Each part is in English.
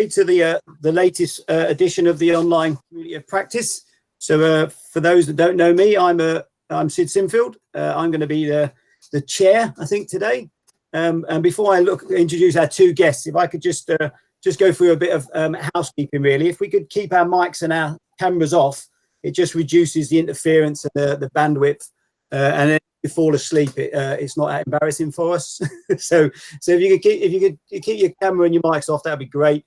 to the latest edition of the online community of practice. So for those that don't know me, I'm Sid Sinfield. I'm going to be the chair, I think, today. And before I introduce our two guests, if I could just go through a bit of housekeeping, really. If we could keep our mics and our cameras off, it just reduces the interference and the bandwidth. And then if you fall asleep, it's not that embarrassing for us. so if you could keep your camera and your mics off, that'd be great.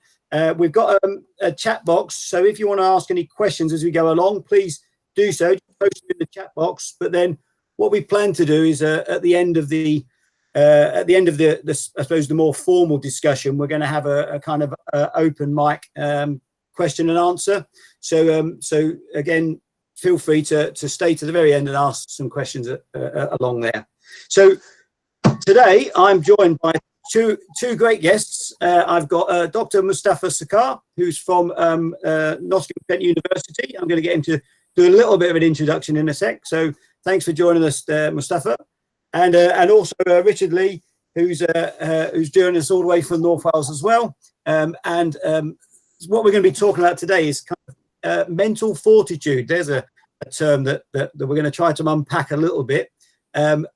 We've got a chat box, so if you want to ask any questions as we go along, please do so. Just post them in the chat box. But then what we plan to do is at the end of the I suppose the more formal discussion, we're going to have a kind of open mic question and answer. So again, feel free to stay to the very end and ask some questions along there. So today I'm joined by two great guests. I've got Dr Mustafa Sarkar, who's from Nottingham Trent University. I'm going to get him to do a little bit of an introduction in a sec. So thanks for joining us, Mustafa. And also Richard Lee, who's joining us all the way from North Wales as well. And what we're going to be talking about today is kind of mental fortitude. There's a term that we're going to try to unpack a little bit. And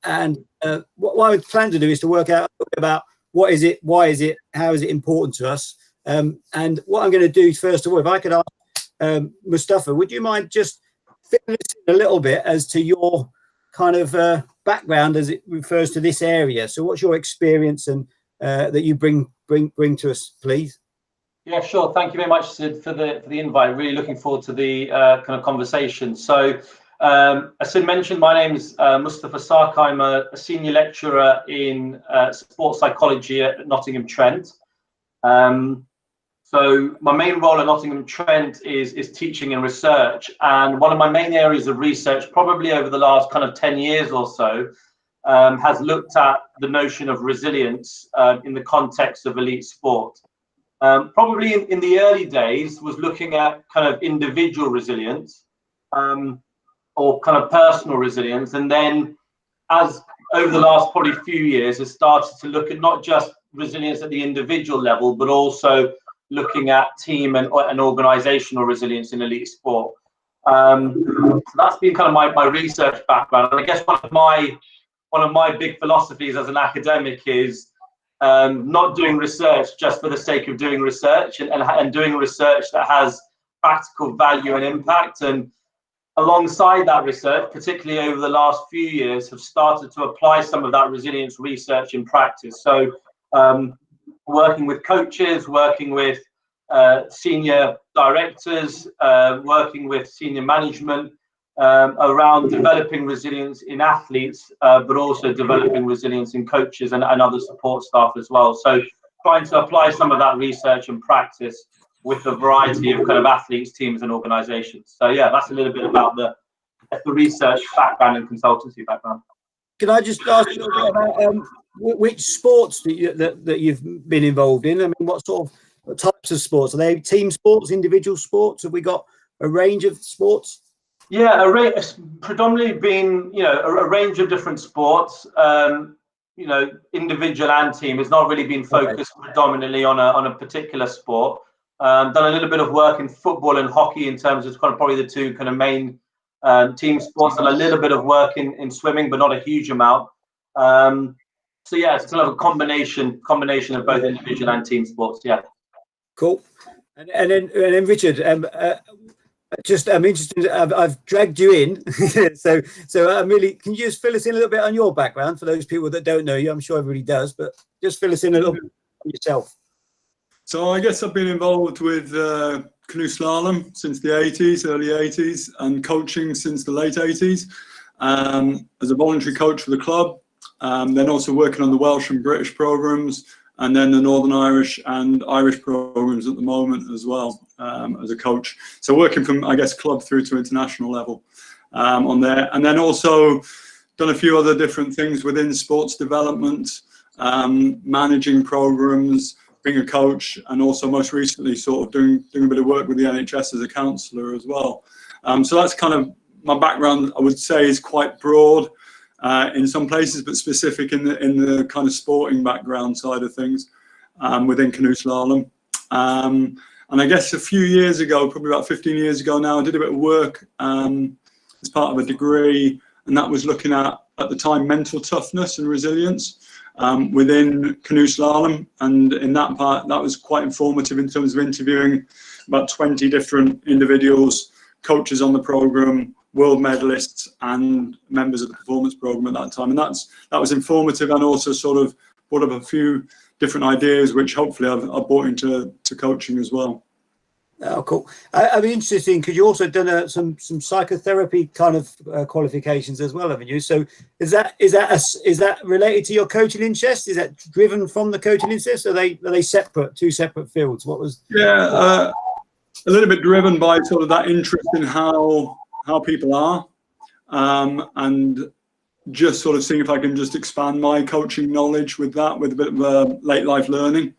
what I plan to do is to work out about what is it, why is it, how is it important to us. And what I'm going to do first of all, if I could ask Mustafa, would you mind just filling us in a little bit as to your kind of background as it refers to this area? So what's your experience and that you bring to us, please? Yeah, sure. Thank you very much, Sid, for the invite. Really looking forward to the kind of conversation. So as Sid mentioned, my name is Mustafa Sarkar. I'm a senior lecturer in sports psychology at Nottingham Trent. So my main role at Nottingham Trent is teaching and research. And one of my main areas of research, probably over the last kind of 10 years or so, has looked at the notion of resilience in the context of elite sport. Probably in the early days was looking at kind of individual resilience or kind of personal resilience. And then as over the last probably few years has started to look at not just resilience at the individual level, but also looking at team and organizational resilience in elite sport. So that's been kind of my research background. And I guess one of my big philosophies as an academic is not doing research just for the sake of doing research and doing research that has practical value and impact. And alongside that research, particularly over the last few years, have started to apply some of that resilience research in practice. So working with coaches, working with senior directors, working with senior management around developing resilience in athletes, but also developing resilience in coaches and other support staff as well. So trying to apply some of that research and practice with a variety of kind of athletes, teams and organizations. So yeah, that's a little bit about the research background and consultancy background. Can I just ask you about which sports that you've been involved in? I mean, what types of sports? Are they team sports, individual sports? Have we got a range of sports? Yeah, predominantly been, a range of different sports, individual and team. It's not really been focused predominantly on a particular sport. Done a little bit of work in football and hockey in terms of kind of probably the two kind of main team sports, and a little bit of work in swimming, but not a huge amount. So yeah, it's kind of a combination of both individual and team sports. Yeah. Cool. And then Richard, I'm interested. I've dragged you in, so I'm really. Can you just fill us in a little bit on your background for those people that don't know you? I'm sure everybody does, but just fill us in a little bit on yourself. So I guess I've been involved with canoe slalom since the early 80s, and coaching since the late 80s as a voluntary coach for the club. Then also working on the Welsh and British programs, and then the Northern Irish and Irish programs at the moment as well as a coach. So working from, I guess, club through to international level on there. And then also done a few other different things within sports development, managing programs, being a coach, and also most recently sort of doing a bit of work with the NHS as a counsellor as well. So that's kind of my background. I would say is quite broad in some places, but specific in the kind of sporting background side of things within canoe slalom. And I guess a few years ago, probably about 15 years ago now, I did a bit of work as part of a degree, and that was looking at the time, mental toughness and resilience within canoe slalom. And in that part, that was quite informative in terms of interviewing about 20 different individuals, coaches on the program, world medalists, and members of the performance program at that time. And that was informative, and also sort of brought up a few different ideas, which hopefully I've brought into coaching as well. Oh, cool. I'd be interesting because you also done some psychotherapy kind of qualifications as well, haven't you? So is that related to your coaching interest? Is that driven from the coaching interest? Are they separate, two separate fields? What was? Yeah, a little bit driven by sort of that interest in how people are, and just sort of seeing if I can just expand my coaching knowledge with that, with a bit of late life learning,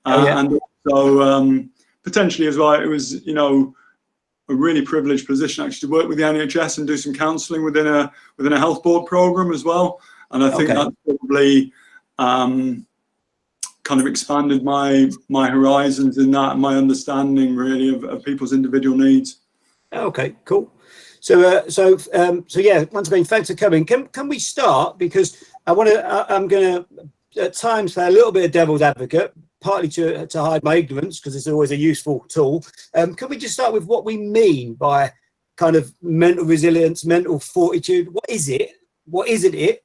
and also potentially as well, it was, a really privileged position actually to work with the NHS and do some counselling within a health board program as well. And I think that probably kind of expanded my horizons in that, and my understanding really of people's individual needs. Okay, cool. So yeah, once again, thanks for coming. Can we start, because I'm going to at times play a little bit of devil's advocate, partly to hide my ignorance, because it's always a useful tool. Can we just start with what we mean by kind of mental resilience, mental fortitude? What is it? What isn't it?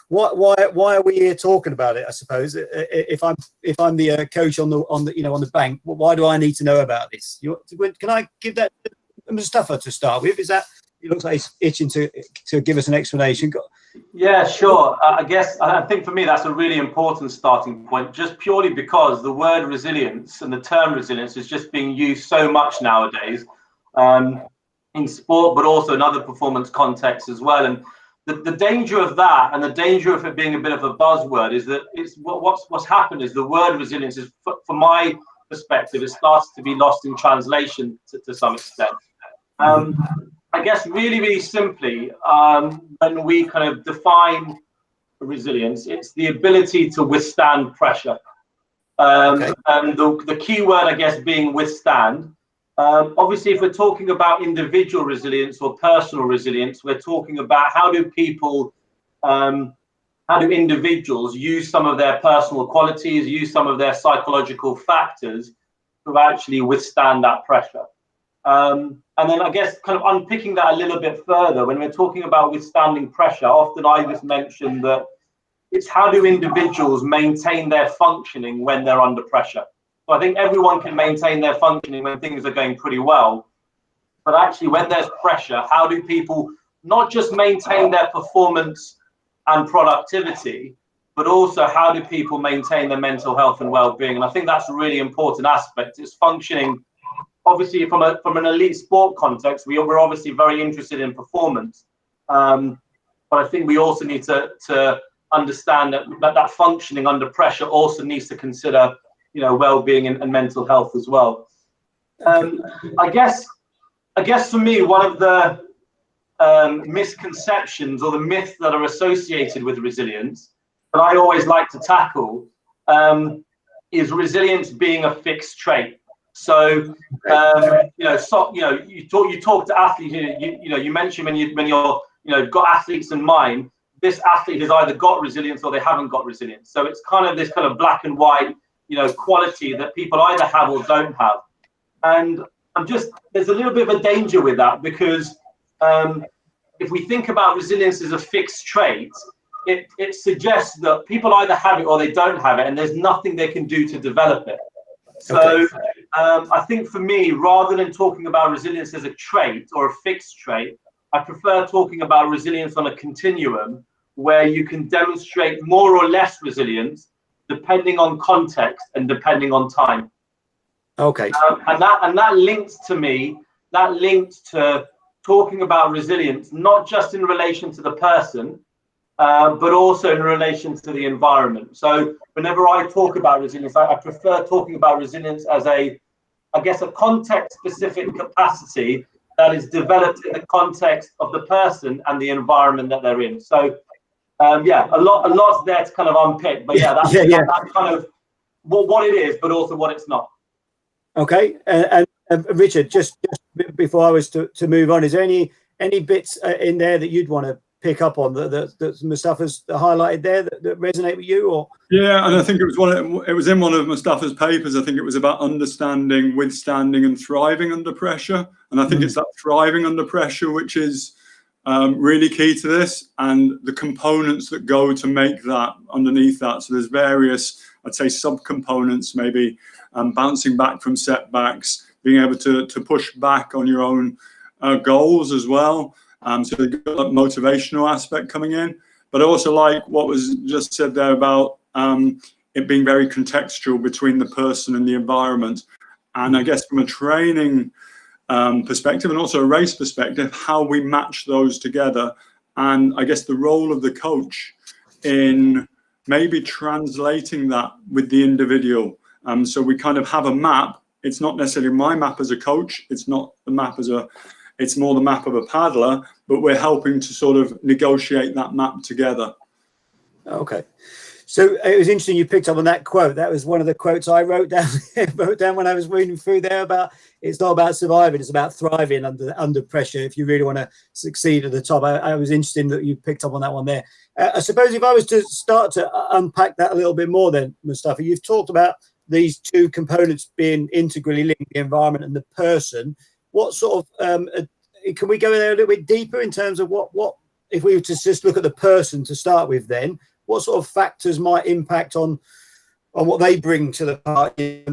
Why are we here talking about it? I suppose if I'm the coach on the bank, why do I need to know about this? Can I give that to Mustafa to start with? He looks like he's itching to give us an explanation. Yeah, sure. I think for me that's a really important starting point, just purely because the word resilience and the term resilience is just being used so much nowadays in sport, but also in other performance contexts as well. And the danger of that, and the danger of it being a bit of a buzzword, is that what's happened is the word resilience is, from my perspective, it starts to be lost in translation to some extent. I guess really, really simply, when we kind of define resilience, it's the ability to withstand pressure. And the key word, I guess, being withstand. Obviously, if we're talking about individual resilience or personal resilience, we're talking about how do individuals use some of their personal qualities, use some of their psychological factors to actually withstand that pressure. And then I guess kind of unpicking that a little bit further, when we're talking about withstanding pressure, often I just mention that it's how do individuals maintain their functioning when they're under pressure. So I think everyone can maintain their functioning when things are going pretty well. But actually, when there's pressure, how do people not just maintain their performance and productivity, but also how do people maintain their mental health and well-being? And I think that's a really important aspect. It's functioning. Obviously, from an elite sport context, we're obviously very interested in performance. But I think we also need to understand that functioning under pressure also needs to consider, well-being and mental health as well. I guess for me, one of the misconceptions or the myths that are associated with resilience that I always like to tackle is resilience being a fixed trait. So, you talk to athletes. You mentioned when you're got athletes in mind, this athlete has either got resilience or they haven't got resilience. So it's kind of this kind of black and white, quality that people either have or don't have. And there's a little bit of a danger with that, because if we think about resilience as a fixed trait, it suggests that people either have it or they don't have it, and there's nothing they can do to develop it. So I think for me, rather than talking about resilience as a trait or a fixed trait, I prefer talking about resilience on a continuum where you can demonstrate more or less resilience depending on context and depending on time. Okay. And that links to talking about resilience, not just in relation to the person, but also in relation to the environment. So whenever I talk about resilience, I prefer talking about resilience as a context-specific capacity that is developed in the context of the person and the environment that they're in. So, a lot's there to kind of unpick. But that kind of what it is, but also what it's not. Okay, and Richard, just before I was to move on, is there any bits in there that you'd want to pick up on that Mustafa's highlighted there that resonate with you? Or yeah, and I think it was in one of Mustafa's papers. I think it was about understanding, withstanding, and thriving under pressure. And I think it's that thriving under pressure which is really key to this, and the components that go to make that underneath that. So there's various, I'd say, subcomponents, maybe bouncing back from setbacks, being able to push back on your own goals as well. So you've got that motivational aspect coming in, but I also like what was just said there about it being very contextual between the person and the environment. And I guess from a training perspective and also a race perspective, how we match those together. And I guess the role of the coach in maybe translating that with the individual. So we kind of have a map. It's not necessarily my map as a coach. It's not the map it's more the map of a paddler, but we're helping to sort of negotiate that map together. Okay. So it was interesting you picked up on that quote. That was one of the quotes I wrote down when I was reading through there about it's not about surviving, it's about thriving under pressure if you really want to succeed at the top. I was interested that you picked up on that one there. I suppose if I was to start to unpack that a little bit more then, Mustafa, you've talked about these two components being integrally linked, the environment and the person. What sort of, can we go there a little bit deeper in terms of what if we were to just look at the person to start with then, what sort of factors might impact on what they bring to the party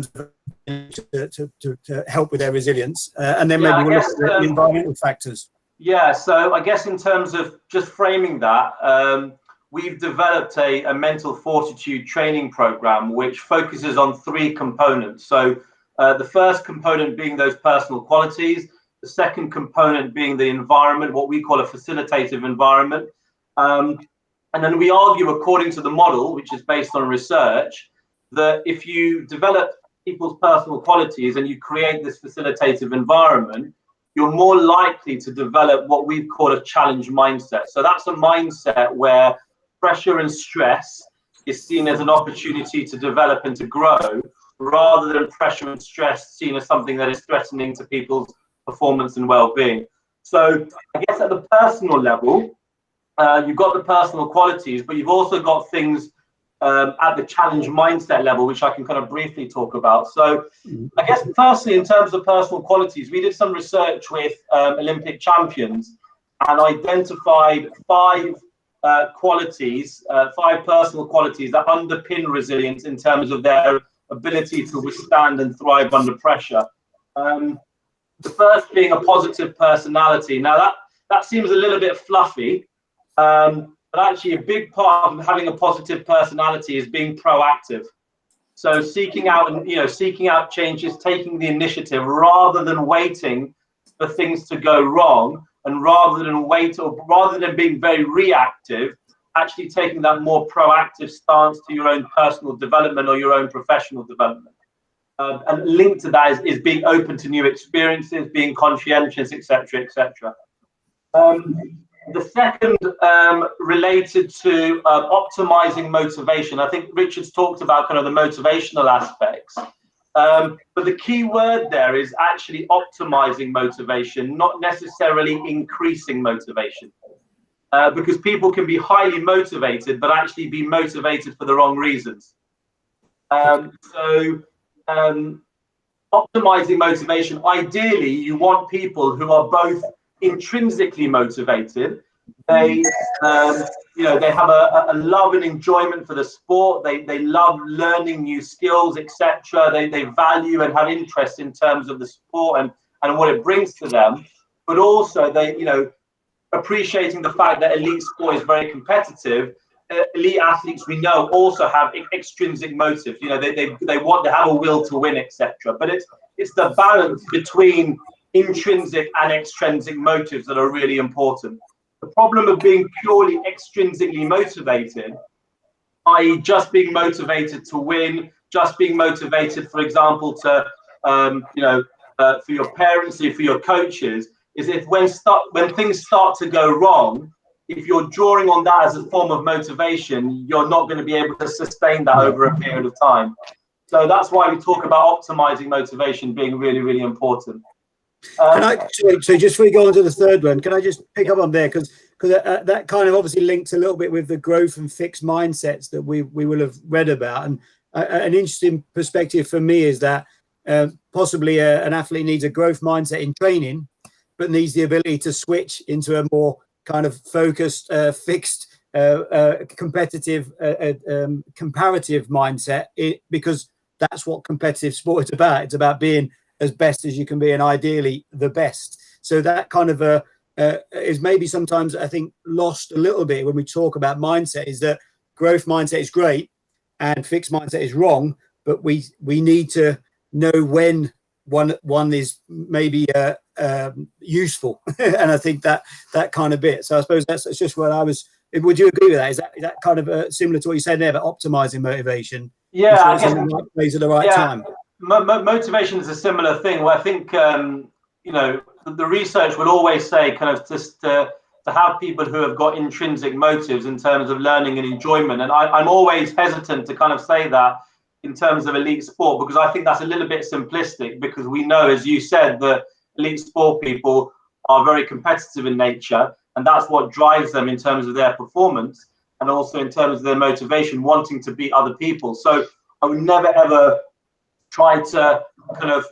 to help with their resilience? And then maybe we'll look at the environmental factors. Yeah, so I guess in terms of just framing that, we've developed a mental fortitude training program which focuses on 3 components. So the first component being those personal qualities, the second component being the environment, what we call a facilitative environment. And then we argue, according to the model, which is based on research, that if you develop people's personal qualities and you create this facilitative environment, you're more likely to develop what we call a challenge mindset. So that's a mindset where pressure and stress is seen as an opportunity to develop and to grow, rather than pressure and stress seen as something that is threatening to people's performance and well-being. So I guess at the personal level, you've got the personal qualities, but you've also got things at the challenge mindset level, which I can kind of briefly talk about. So I guess firstly, in terms of personal qualities, we did some research with Olympic champions and identified 5 qualities, 5 personal qualities that underpin resilience in terms of their ability to withstand and thrive under pressure. The first being a positive personality. Now that seems a little bit fluffy, but actually a big part of having a positive personality is being proactive. So seeking out changes, taking the initiative rather than waiting for things to go wrong, and rather than being very reactive, actually taking that more proactive stance to your own personal development or your own professional development. And linked to that is being open to new experiences, being conscientious, etc., etc. The second related to optimizing motivation. I think Richard's talked about kind of the motivational aspects, but the key word there is actually optimizing motivation, not necessarily increasing motivation, because people can be highly motivated but actually be motivated for the wrong reasons. Optimizing motivation, ideally you want people who are both intrinsically motivated. They they have a love and enjoyment for the sport. They love learning new skills, etc. They value and have interest in terms of the sport and what it brings to them, but also they appreciating the fact that elite sport is very competitive. Elite athletes, we know, also have extrinsic motives. They have a will to win, etc. But it's the balance between intrinsic and extrinsic motives that are really important. The problem of being purely extrinsically motivated, i.e. just being motivated to win, just being motivated, for example, to for your parents, for your coaches, is if when things start to go wrong, if you're drawing on that as a form of motivation, you're not going to be able to sustain that over a period of time. So that's why we talk about optimizing motivation being really, really important. So just before we go on to the third one, can I just pick up on there, because that kind of obviously links a little bit with the growth and fixed mindsets that we will have read about. And an interesting perspective for me is that possibly an athlete needs a growth mindset in training, but needs the ability to switch into a more kind of focused, fixed, competitive, comparative mindset, because that's what competitive sport is about. It's about being as best as you can be, and ideally the best. So that kind of is maybe sometimes, I think, lost a little bit when we talk about mindset, is that growth mindset is great and fixed mindset is wrong, but we need to know when one is maybe useful. And I think that kind of bit. So I suppose that's just what I was. Would you agree with that? Is that kind of similar to what you said there about optimizing motivation? Yeah, I guess, in the right place at the right time. Motivation is a similar thing, where I think the research will always say kind of just to have people who have got intrinsic motives in terms of learning and enjoyment. And I'm always hesitant to kind of say that in terms of elite sport, because I think that's a little bit simplistic, because we know, as you said, that elite sport people are very competitive in nature, and that's what drives them in terms of their performance and also in terms of their motivation, wanting to beat other people. So I would never ever try to kind of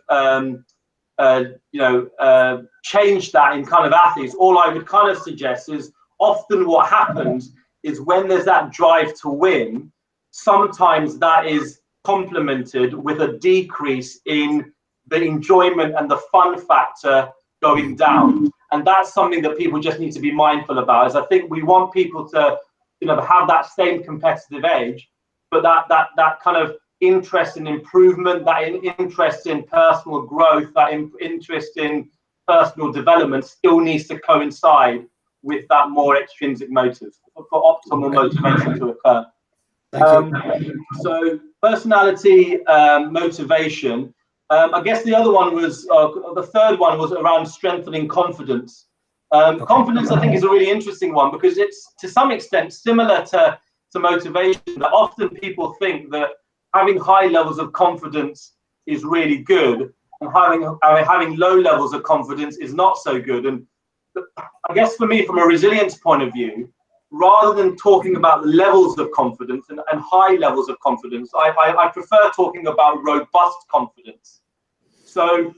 change that in kind of athletes. All I would kind of suggest is, often what happens is when there's that drive to win, sometimes that is complemented with a decrease in the enjoyment and the fun factor going down. And that's something that people just need to be mindful about, is I think we want people to have that same competitive edge, but that kind of interest in improvement, that interest in personal growth, that interest in personal development still needs to coincide with that more extrinsic motive for optimal motivation to occur. So personality, motivation. I guess the other one was, the third one was around strengthening confidence. Confidence, I think, is a really interesting one, because it's to some extent similar to motivation. That often people think that having high levels of confidence is really good, and having low levels of confidence is not so good. And I guess for me, from a resilience point of view, rather than talking about the levels of confidence and high levels of confidence, I prefer talking about robust confidence. So,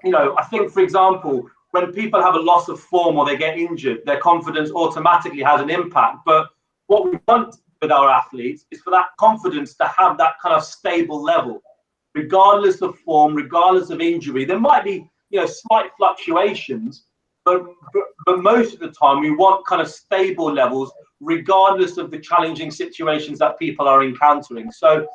I think, for example, when people have a loss of form or they get injured, their confidence automatically has an impact. But what we want with our athletes is for that confidence to have that kind of stable level, regardless of form, regardless of injury. There might be, slight fluctuations, but most of the time we want kind of stable levels, regardless of the challenging situations that people are encountering. So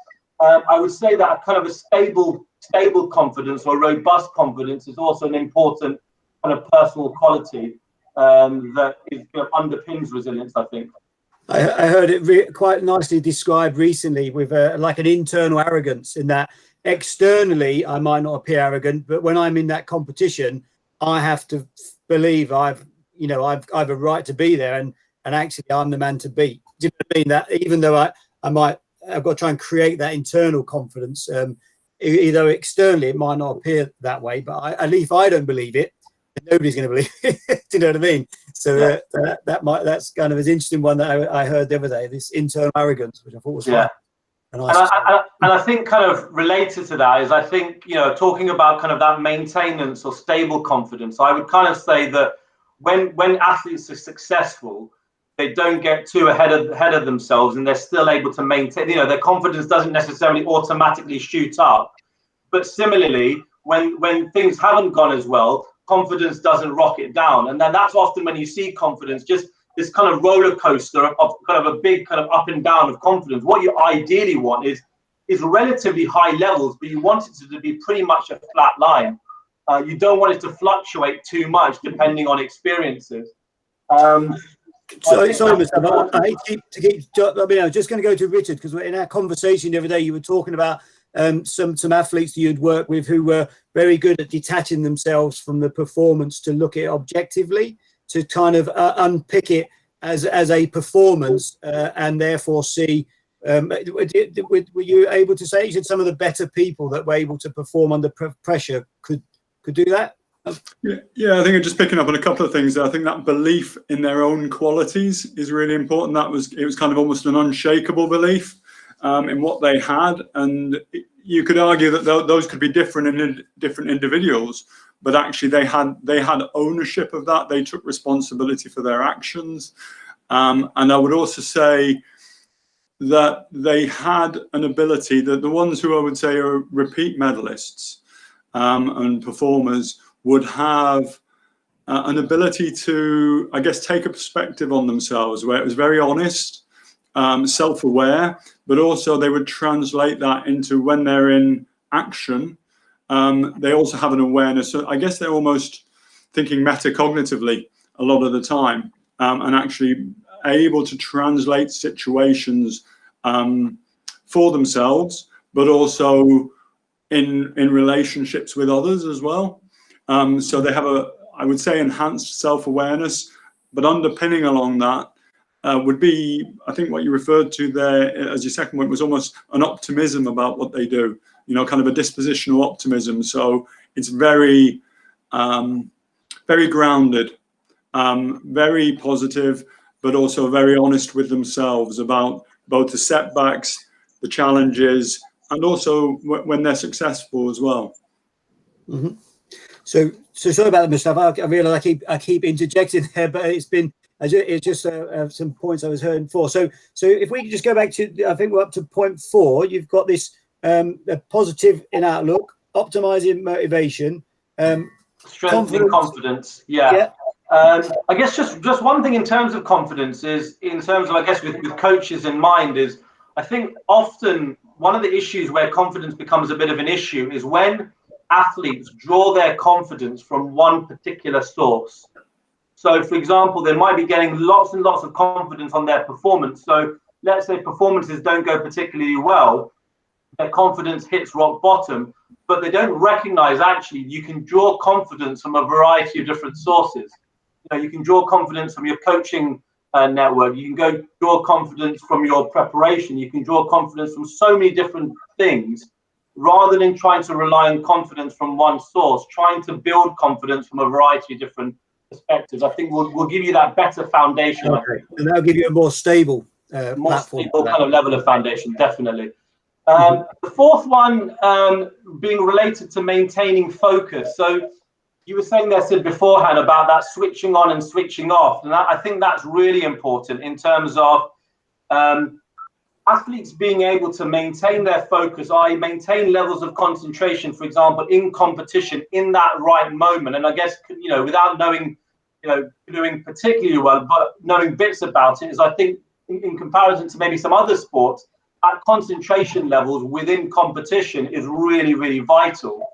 I would say that a kind of a stable confidence or robust confidence is also an important kind of personal quality that underpins resilience, I think. I heard it quite nicely described recently with like an internal arrogance, in that externally I might not appear arrogant, but when I'm in that competition, I have to believe I've a right to be there, and actually I'm the man to beat. Do you know what I mean? That even though I've got to try and create that internal confidence, either externally it might not appear that way, but at least if I don't believe it, nobody's going to believe it. Do you know what I mean? So that's kind of an interesting one that I heard the other day, this internal arrogance, which I thought was fun. And I think kind of related to that is, I think, talking about kind of that maintenance or stable confidence, I would kind of say that when athletes are successful, they don't get too ahead of themselves, and they're still able to maintain, their confidence doesn't necessarily automatically shoot up. But similarly, when things haven't gone as well, confidence doesn't rocket down. And then that's often when you see confidence, just this kind of roller coaster of kind of a big kind of up and down of confidence. What you ideally want is relatively high levels, but you want it to be pretty much a flat line. You don't want it to fluctuate too much depending on experiences. Sorry, Mustafa, I hate to keep. I mean, I was just going to go to Richard, because in our conversation the other day, you were talking about some athletes that you'd work with who were very good at detaching themselves from the performance to look at it objectively, to kind of unpick it as a performance, and therefore see Were you able to say, you said some of the better people that were able to perform under pressure could do that? Yeah, I think just picking up on a couple of things. I think that belief in their own qualities is really important. It was kind of almost an unshakable belief in what they had, and you could argue that those could be different in different individuals, but actually they had ownership of that. They took responsibility for their actions, and I would also say that they had an ability, that the ones who I would say are repeat medalists and performers would have an ability to, I guess, take a perspective on themselves where it was very honest, self-aware, but also they would translate that into when they're in action. They also have an awareness. So I guess they're almost thinking metacognitively a lot of the time, and actually able to translate situations for themselves, but also in relationships with others as well. So they have I would say, enhanced self-awareness, but underpinning along that would be, I think what you referred to there as your second point was almost an optimism about what they do, kind of a dispositional optimism. So it's very, very grounded, very positive, but also very honest with themselves about both the setbacks, the challenges, and also when they're successful as well. Mm-hmm. So sorry about that, Mustafa. I realise I keep interjecting there, but it's just some points I was hearing before. So if we could just go back to, I think we're up to point 4. You've got this positive in outlook, optimizing motivation, strengthening confidence. Yeah. I guess just one thing in terms of confidence is, in terms of, I guess, with coaches in mind, is I think often one of the issues where confidence becomes a bit of an issue is when athletes draw their confidence from one particular source. So, for example, they might be getting lots and lots of confidence on their performance. So let's say performances don't go particularly well, their confidence hits rock bottom, but they don't recognize actually you can draw confidence from a variety of different sources. You can draw confidence from your coaching network. You can draw confidence from your preparation. You can draw confidence from so many different things. Rather than trying to rely on confidence from one source, trying to build confidence from a variety of different perspectives, I think will give you that better foundation. Okay. And that'll give you a more stable platform. Stable kind of level of foundation, definitely. The fourth one being related to maintaining focus. So you were saying there, Sid, beforehand about that switching on and switching off. And I think that's really important in terms of athletes being able to maintain their focus, i.e. maintain levels of concentration, for example, in competition in that right moment. And I guess, without knowing, doing particularly well, but knowing bits about it, is I think in comparison to maybe some other sports, at concentration levels within competition is really, really vital.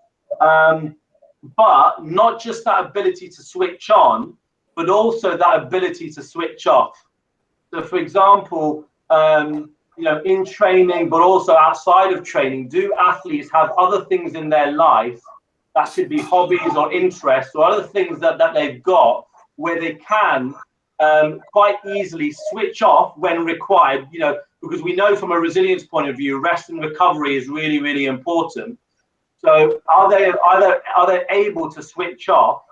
But not just that ability to switch on, but also that ability to switch off. So, for example, in training, but also outside of training, do athletes have other things in their life that could be hobbies or interests or other things that they've got where they can quite easily switch off when required? Because we know from a resilience point of view, rest and recovery is really, really important. So are they able to switch off?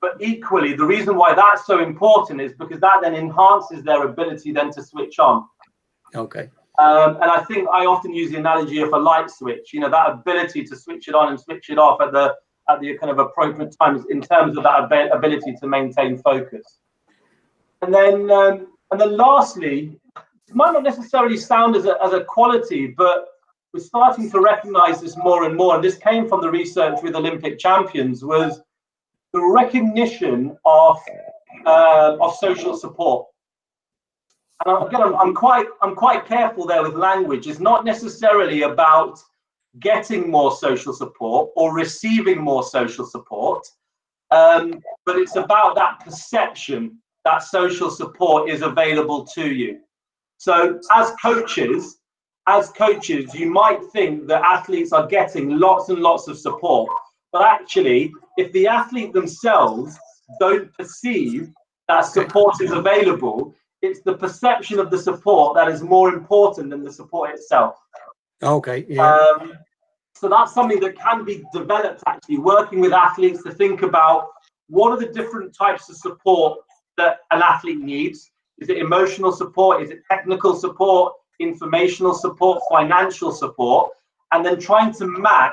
But equally, the reason why that's so important is because that then enhances their ability then to switch on. Okay. And I think I often use the analogy of a light switch, that ability to switch it on and switch it off at the kind of appropriate times in terms of that ability to maintain focus. And then lastly, it might not necessarily sound as a quality, but we're starting to recognize this more and more. And this came from the research with Olympic champions, was the recognition of social support. And again, I'm quite careful there with language. It's not necessarily about getting more social support or receiving more social support, but it's about that perception that social support is available to you. So as coaches, you might think that athletes are getting lots and lots of support, but actually, if the athlete themselves don't perceive that support is available, it's the perception of the support that is more important than the support itself. Okay, yeah. So that's something that can be developed, actually, working with athletes to think about what are the different types of support that an athlete needs. Is it emotional support? Is it technical support, informational support, financial support? And then trying to match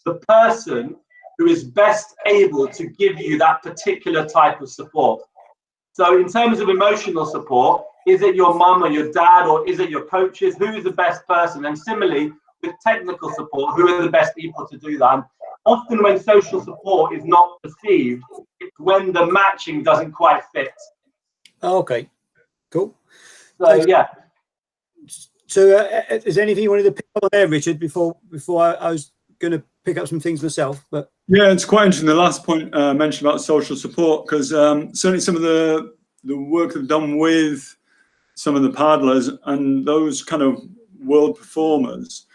the person who is best able to give you that particular type of support. So in terms of emotional support, is it your mum or your dad, or is it your coaches? Who is the best person? And similarly, with technical support, who are the best people to do that? And often when social support is not perceived, it's when the matching doesn't quite fit. Okay, cool. So, yeah. So is there anything you wanted to pick up on there, Richard, before I was going to pick up some things myself? But yeah, it's quite interesting, the last point mentioned about social support, because certainly some of the work they've done with some of the paddlers and those kind of world performers,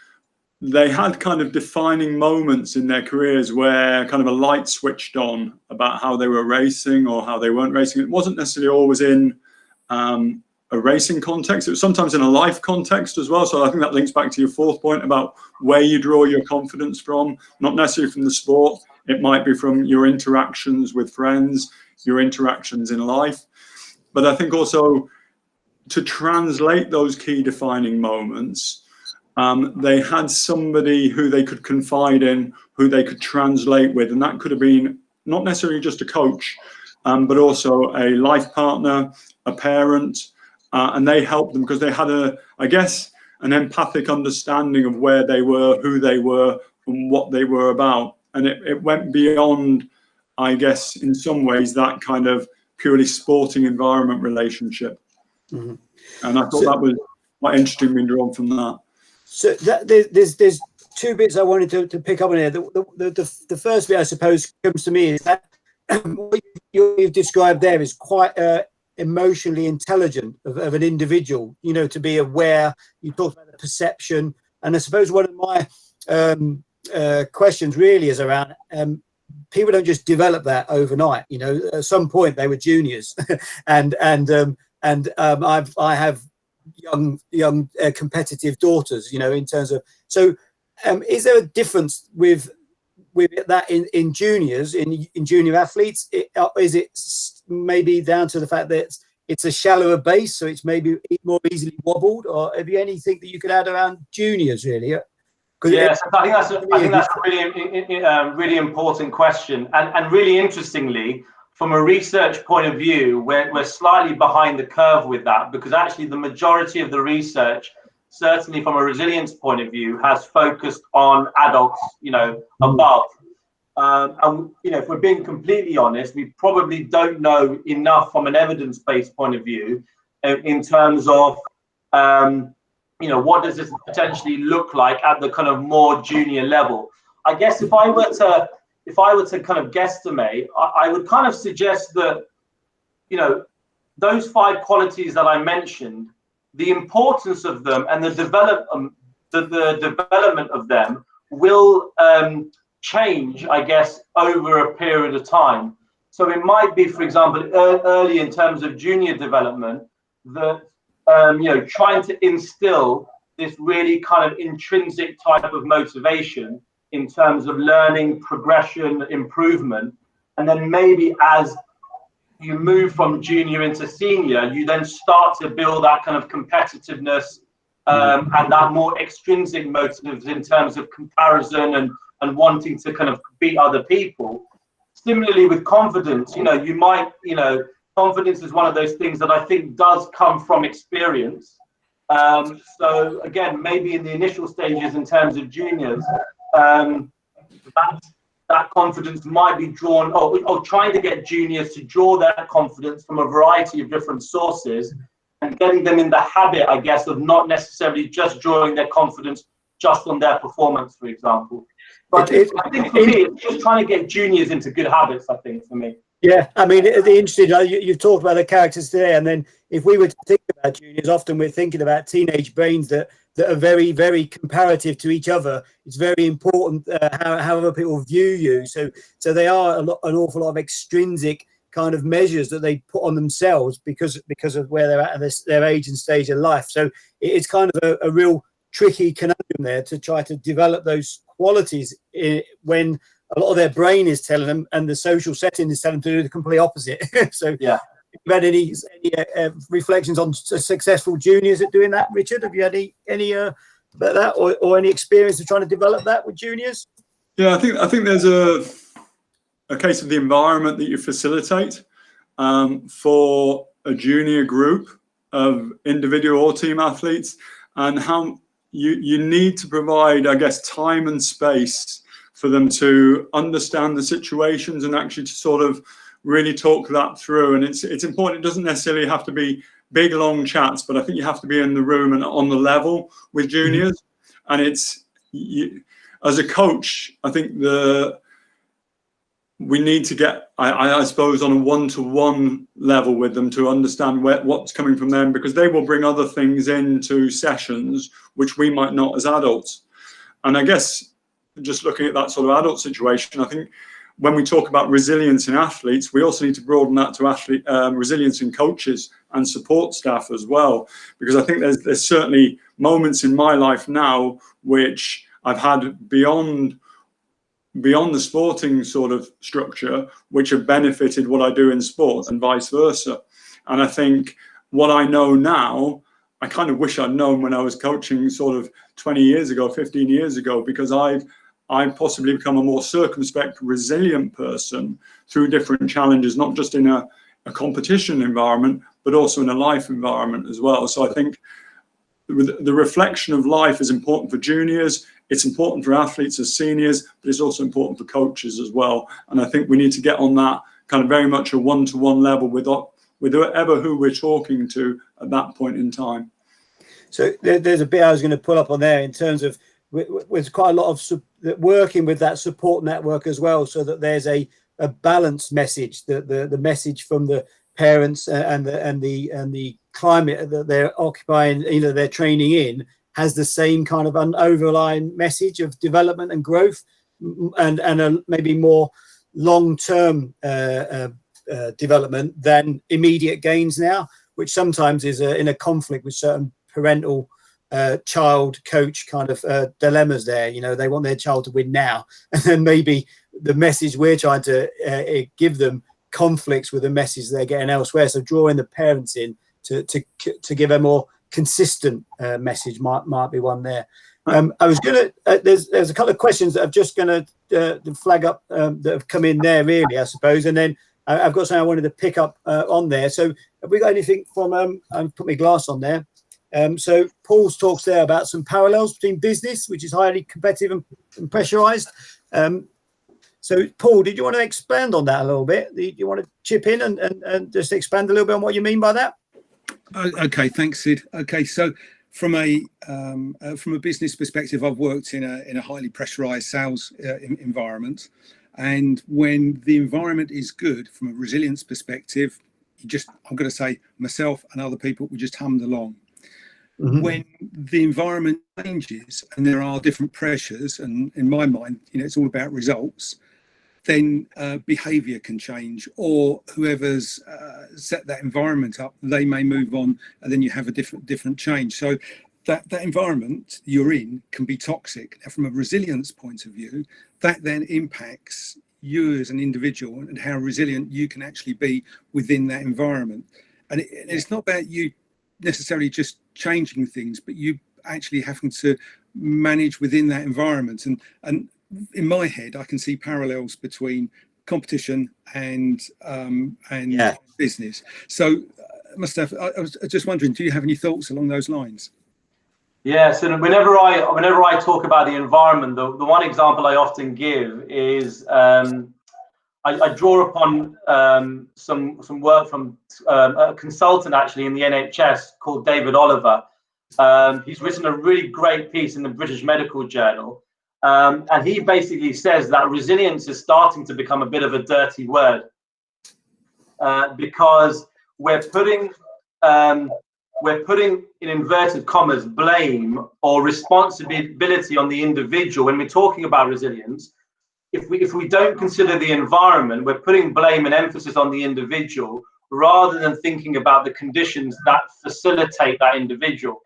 they had kind of defining moments in their careers where kind of a light switched on about how they were racing or how they weren't racing. It wasn't necessarily always in a racing context. It was sometimes in a life context as well. So I think that links back to your fourth point about where you draw your confidence from, not necessarily from the sport. It might be from your interactions with friends, your interactions in life. But I think also to translate those key defining moments, they had somebody who they could confide in, who they could translate with. And that could have been not necessarily just a coach, but also a life partner, a parent, and they helped them because they had I guess, an empathic understanding of where they were, who they were, and what they were about. And it went beyond, I guess, in some ways, that kind of purely sporting environment relationship. Mm-hmm. And I thought that was quite interesting being drawn from that. So there's two bits I wanted to pick up on here. The first bit, I suppose, comes to me is that what you've described there is quite emotionally intelligent of an individual, you know, to be aware. You talked about the perception, and I suppose one of my questions really is around people don't just develop that overnight. You know, at some point they were juniors, and I have young competitive daughters, you know, in terms of, so is there a difference with that in juniors, in junior athletes? Is it maybe down to the fact that it's a shallower base, so it's maybe more easily wobbled, or have you anything that you could add around juniors really? Yes, I think that's a really important question, and really interestingly, from a research point of view, we're slightly behind the curve with that, because actually the majority of the research, certainly from a resilience point of view, has focused on adults, you know, above. And, you know, if we're being completely honest, we probably don't know enough from an evidence-based point of view in terms of, you know, what does this potentially look like at the kind of more junior level? I guess if I were to kind of guesstimate, I would kind of suggest that, you know, those 5 qualities that I mentioned, the importance of them and the development of them will change, I guess, over a period of time. So it might be, for example, early in terms of junior development, that you know, trying to instill this really kind of intrinsic type of motivation in terms of learning, progression, improvement. And then maybe as you move from junior into senior, you then start to build that kind of competitiveness and that more extrinsic motives in terms of comparison and wanting to kind of beat other people. Similarly with confidence, you know, you might, you know, confidence is one of those things that I think does come from experience. So again, maybe in the initial stages in terms of juniors, that confidence might be drawn, or trying to get juniors to draw that confidence from a variety of different sources, and getting them in the habit, I guess, of not necessarily just drawing their confidence just on their performance, for example. But I think for me, it's just trying to get juniors into good habits, I think, for me. Yeah, I mean, the interesting, you've talked about the characters today, and then if we were to think about juniors, often we're thinking about teenage brains that are very, very comparative to each other. It's very important how other people view you. So they are an awful lot of extrinsic kind of measures that they put on themselves because of where they're at their age and stage of life. So it's kind of a real tricky conundrum there to try to develop those qualities when a lot of their brain is telling them and the social setting is telling them to do the complete opposite. So yeah. Have you had any reflections on successful juniors at doing that, Richard? Have you had any about that, or any experience of trying to develop that with juniors? Yeah, I think there's a case of the environment that you facilitate for a junior group of individual or team athletes, and how you need to provide, I guess, time and space for them to understand the situations and actually to sort of really talk that through. And it's important. It doesn't necessarily have to be big, long chats, but I think you have to be in the room and on the level with juniors. And as a coach, I think we need to get, I suppose, on a one-to-one level with them to understand what's coming from them, because they will bring other things into sessions which we might not as adults. And I guess just looking at that sort of adult situation, I think when we talk about resilience in athletes, we also need to broaden that to resilience in coaches and support staff as well, because I think there's certainly moments in my life now which I've had beyond the sporting sort of structure, which have benefited what I do in sport and vice versa. And I think what I know now, I kind of wish I'd known when I was coaching sort of 20 years ago, 15 years ago, because I've possibly become a more circumspect, resilient person through different challenges, not just in a competition environment, but also in a life environment as well. So I think the reflection of life is important for juniors. It's important for athletes as seniors, but it's also important for coaches as well. And I think we need to get on that kind of very much a one-to-one level with whoever who we're talking to at that point in time. So there's a bit I was going to pull up on there in terms of with quite a lot of working with that support network as well, so that there's a balanced message, the message from the parents and the climate that they're occupying, they're training in, has the same kind of overlying message of development and growth, and a maybe more long-term development than immediate gains now, which sometimes is in a conflict with certain parental child coach kind of dilemmas there. They want their child to win now, and then maybe the message we're trying to give them conflicts with the message they're getting elsewhere. So drawing the parents in to give a more consistent message might be one there. I was gonna there's a couple of questions that I'm just gonna flag up that have come in there, really, I suppose, and then I've got something I wanted to pick up on there. So have we got anything from I've put my glass on there. So Paul's talks there about some parallels between business, which is highly competitive and pressurized. So Paul, did you want to expand on that a little bit? Do you want to chip in and just expand a little bit on what you mean by that? Okay, thanks, Sid. Okay, so from a business perspective, I've worked in a highly pressurized sales environment, and when the environment is good from a resilience perspective, I'm going to say myself and other people, we just hummed along. Mm-hmm. When the environment changes and there are different pressures, and in my mind, it's all about results, then behavior can change, or whoever's set that environment up, they may move on, and then you have a different change. So that environment you're in can be toxic. Now, from a resilience point of view, that then impacts you as an individual and how resilient you can actually be within that environment. And it's not about you necessarily just changing things, but you actually having to manage within that environment. And in my head, I can see parallels between competition and business. So, Mustafa, I was just wondering, do you have any thoughts along those lines? Yes, and whenever I talk about the environment, the one example I often give is I draw upon some work from a consultant actually in the NHS called David Oliver. He's written a really great piece in the British Medical Journal, and he basically says that resilience is starting to become a bit of a dirty word because we're putting in inverted commas blame or responsibility on the individual when we're talking about resilience. if we don't consider the environment, we're putting blame and emphasis on the individual rather than thinking about the conditions that facilitate that individual.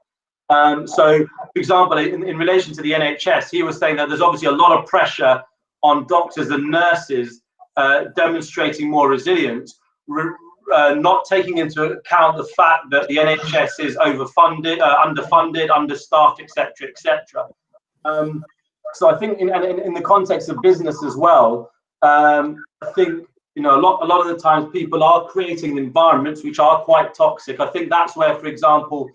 So, for example, in relation to the NHS, he was saying that there's obviously a lot of pressure on doctors and nurses demonstrating more resilience, not taking into account the fact that the NHS is overfunded, underfunded, understaffed, etc., etc. So I think in the context of business as well, I think, you know, a lot of the times people are creating environments which are quite toxic. I think that's where, for example,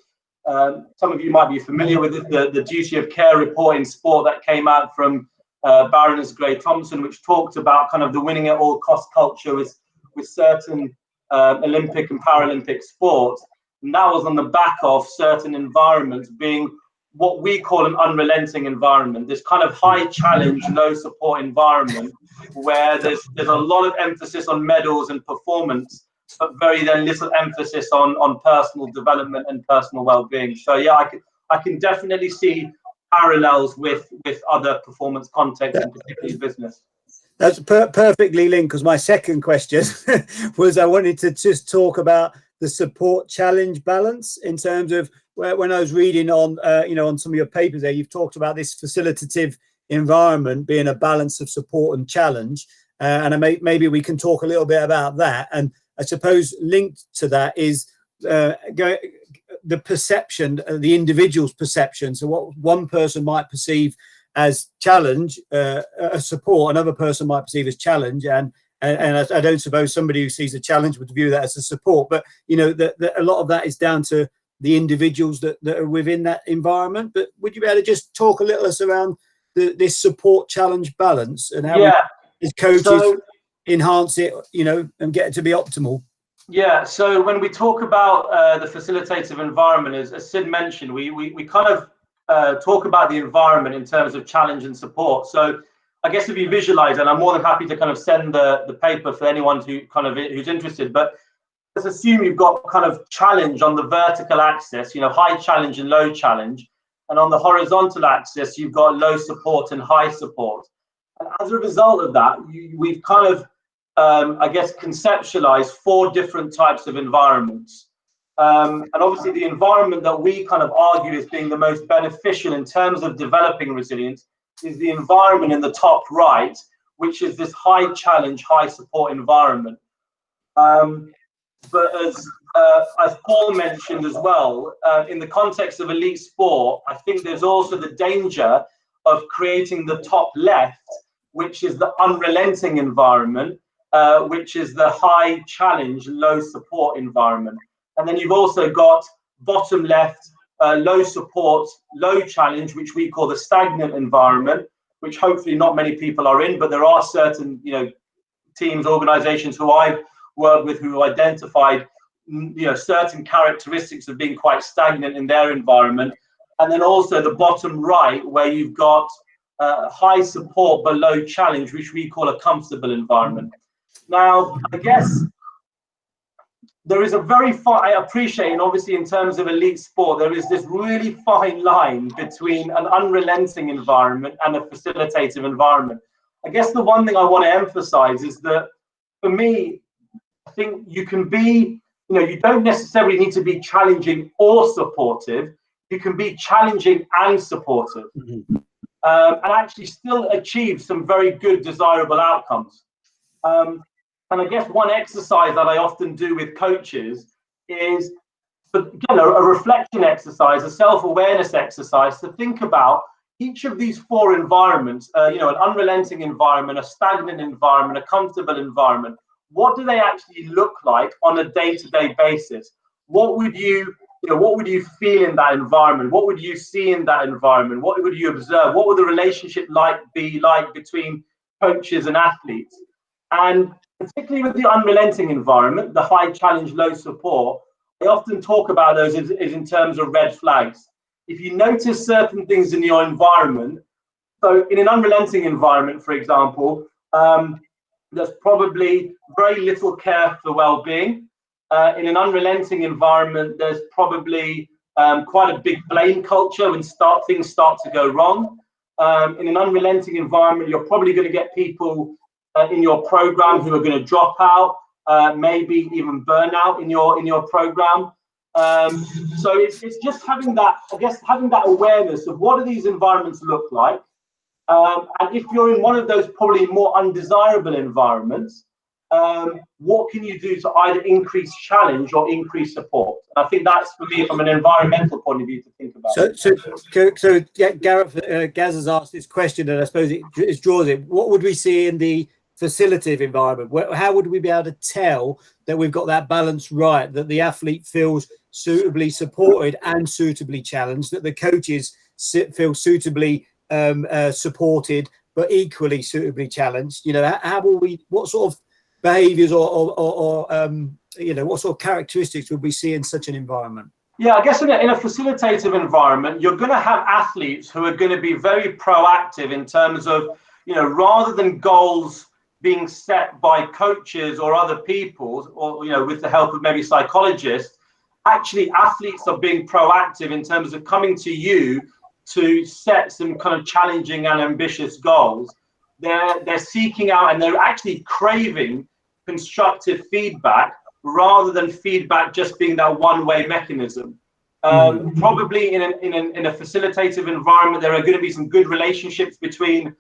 some of you might be familiar with it, the duty of care report in sport that came out from Baroness Gray Thompson, which talked about kind of the winning at all cost culture with certain Olympic and Paralympic sports. And that was on the back of certain environments being what we call an unrelenting environment, this kind of high challenge, low support environment where there's a lot of emphasis on medals and performance, but very little emphasis on personal development and personal well-being. So yeah, I can definitely see parallels with other performance contexts, and particularly business. That's perfectly linked, because my second question was I wanted to just talk about the support challenge balance in terms of when I was reading on on some of your papers there, you've talked about this facilitative environment being a balance of support and challenge, and maybe we can talk a little bit about that. And I suppose linked to that is the perception, the individual's perception. So what one person might perceive as challenge, a support, another person might perceive as challenge, and I don't suppose somebody who sees a challenge would view that as a support. But you know, a lot of that is down to the individuals that are within that environment. But would you be able to just talk a little around this support challenge balance and how we, as coaches, enhance it, you know, and get it to be optimal? Yeah, so when we talk about the facilitative environment, as Sid mentioned, we kind of talk about the environment in terms of challenge and support. So I guess if you visualize, and I'm more than happy to kind of send the paper for anyone who's interested, but let's assume you've got kind of challenge on the vertical axis, you know, high challenge and low challenge, and on the horizontal axis you've got low support and high support. And as a result of that, we've kind of I guess conceptualize 4 different types of environments. And obviously the environment that we kind of argue as being the most beneficial in terms of developing resilience is the environment in the top right, which is this high challenge, high support environment. But as Paul mentioned as well, in the context of elite sport, I think there's also the danger of creating the top left, which is the unrelenting environment, which is the high challenge, low support environment. And then you've also got bottom left, low support, low challenge, which we call the stagnant environment, which hopefully not many people are in, but there are certain, you know, teams, organizations who I've worked with who identified, you know, certain characteristics of being quite stagnant in their environment. And then also the bottom right, where you've got high support but low challenge, which we call a comfortable environment. Now, I guess there is a very fine, I appreciate, and obviously in terms of elite sport, there is this really fine line between an unrelenting environment and a facilitative environment. I guess the one thing I want to emphasize is that for me, I think you can be, you know, you don't necessarily need to be challenging or supportive. You can be challenging and supportive, and actually still achieve some very good, desirable outcomes. And I guess one exercise that I often do with coaches is, again, a reflection exercise, a self-awareness exercise to think about each of these 4 environments, you know, an unrelenting environment, a stagnant environment, a comfortable environment. What do they actually look like on a day-to-day basis? What would you feel in that environment? What would you see in that environment? What would you observe? What would the relationship be like between coaches and athletes? And particularly with the unrelenting environment, the high challenge, low support, I often talk about those as in terms of red flags. If you notice certain things in your environment, so in an unrelenting environment, for example, there's probably very little care for well-being. In an unrelenting environment, there's probably quite a big blame culture when things start to go wrong. in an unrelenting environment, you're probably going to get people in your program who are going to drop out, maybe even burn out in your program. So it's just having that, I guess, having that awareness of what do these environments look like. And if you're in one of those probably more undesirable environments, what can you do to either increase challenge or increase support? And I think that's, for me, from an environmental point of view, to think about. So yeah, Gareth, Gaz has asked this question, and I suppose it draws it. What would we see in the facilitative environment? How would we be able to tell that we've got that balance right, that the athlete feels suitably supported and suitably challenged, that the coaches feel suitably supported but equally suitably challenged? You know, how will we, what sort of behaviors or you know, what sort of characteristics would we see in such an environment? Yeah, I guess in a facilitative environment, you're going to have athletes who are going to be very proactive in terms of, you know, rather than goals being set by coaches or other people, or, you know, with the help of maybe psychologists, actually athletes are being proactive in terms of coming to you to set some kind of challenging and ambitious goals. They're seeking out and they're actually craving constructive feedback rather than feedback just being that one-way mechanism. Probably in a facilitative environment, there are going to be some good relationships between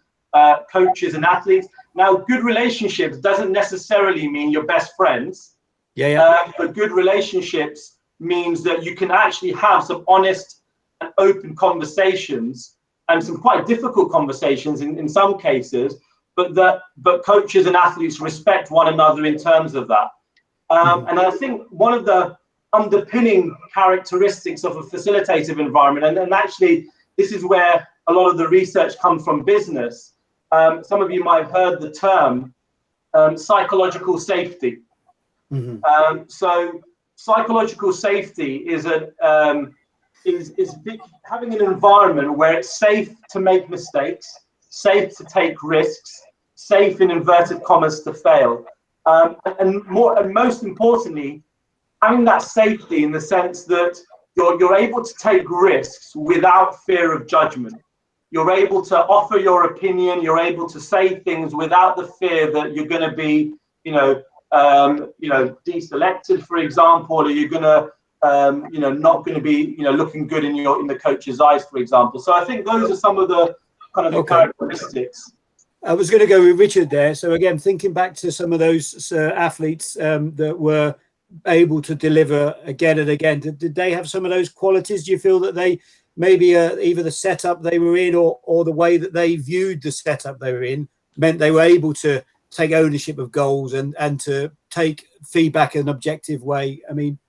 coaches and athletes. Now, good relationships doesn't necessarily mean you're best friends. But good relationships means that you can actually have some honest and open conversations, and some quite difficult conversations in some cases, but coaches and athletes respect one another in terms of that. And I think one of the underpinning characteristics of a facilitative environment, and actually this is where a lot of the research comes from business. Some of you might have heard the term psychological safety. So psychological safety is having an environment where it's safe to make mistakes, safe to take risks, safe in inverted commas to fail, and most importantly, having that safety in the sense that you're able to take risks without fear of judgment. You're able to offer your opinion. You're able to say things without the fear that you're going to be, deselected, for example, or you're going to, not going to be, looking good in the coach's eyes, for example. So I think those are some of the kind of the characteristics. I was going to go with Richard there. So again, thinking back to some of those athletes that were able to deliver again and again, did they have some of those qualities? Do you feel that they maybe either the setup they were in or the way that they viewed the setup they were in meant they were able to take ownership of goals and to take feedback in an objective way? I mean,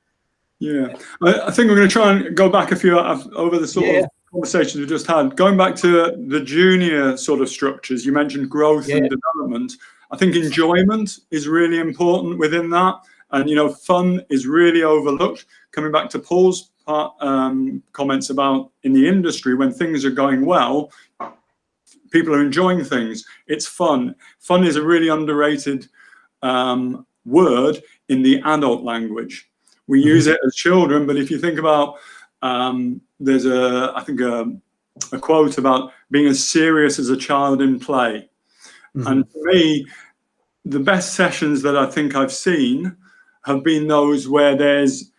yeah, I think we're going to try and go back a few over the sort of conversations we just had. Going back to the junior sort of structures, you mentioned growth and development. I think enjoyment is really important within that. And, fun is really overlooked. Coming back to Paul's comments about in the industry, when things are going well, people are enjoying things. It's fun. Fun is a really underrated word in the adult language. We use it as children, but if you think about, there's I think a quote about being as serious as a child in play. And for me, the best sessions that I think I've seen have been those where there's